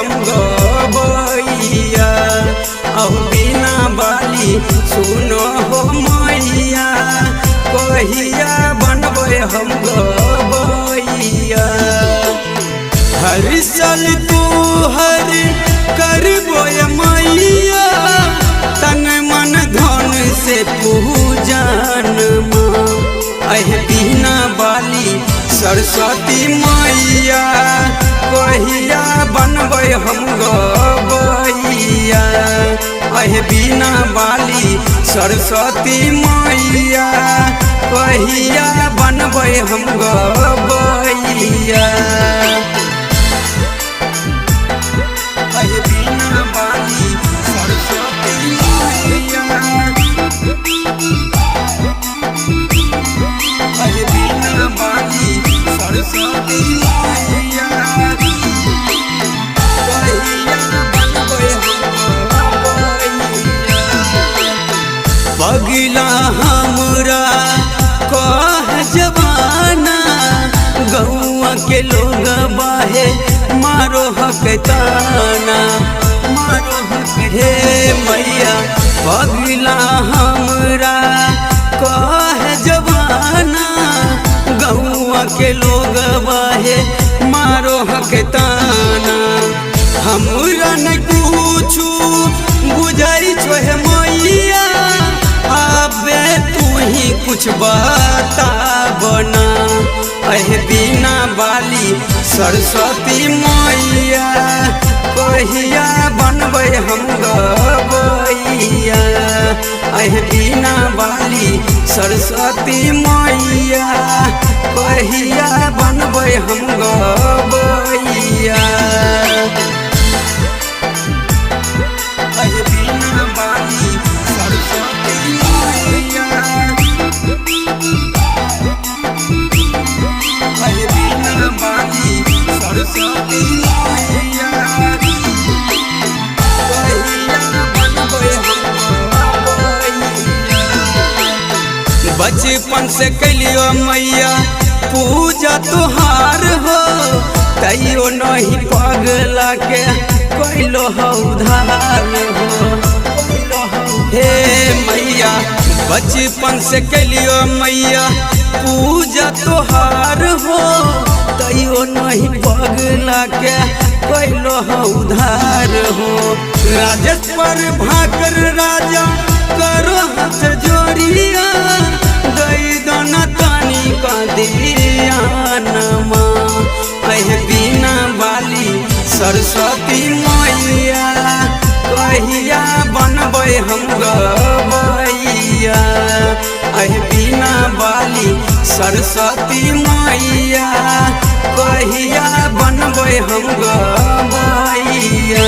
हम गबैया अहो बिना बाली सुनो हो मैया कहिया बनबे हम गबैया हर साल तू हर करबो मैया तन मन धन से पूजन अह बिना बाली सरस्वती मैया कहिया बनबे हम गबैया अह बिना बाली सरस्वती मैया कहिया बनबे हम गबैया अह बिना बाली सरस्वती मैया अह बिना बाली सरस्वती मैया कहिया बनबे हम पगला हमरा कह जवाना गौआ के लोग बाहे मारो हक ताना मारो हक हे मैया पगला हमरा कह जवाना गौआ के लोग बाहे मारो हक ताना हमरा न कुछू बुझाई छो हे मैया आबे तू ही कुछ बता बना अह बिना बाली सरस्वती मैया कहिया बनबे हम गबैया अह बिना बाली सरस्वती मैया कहिया बनबे हम गबैया अह बिना बाली सरस्वती मैया अह बिना बाली सरस्वती मैया कहिया बनबे हम गबैया बचपन से कैलियो मैया पूजा तुहार हो तैयो नहीं पगला के कैलो हो उधार हो हे मैया बचपन से कैलियो मैया पूजा तुहार हो तैयो नहीं पगला के कैलो हो उधार हो राजेश पर भाकर राजा करो हाथ जोड़िया गई दोना तानी का दिया नमा अह बिना बाली सरस्वती मैया कहिया बनबे हम गबैया अह बिना बाली सरस्वती मैया कहिया बनबे हम गबैया।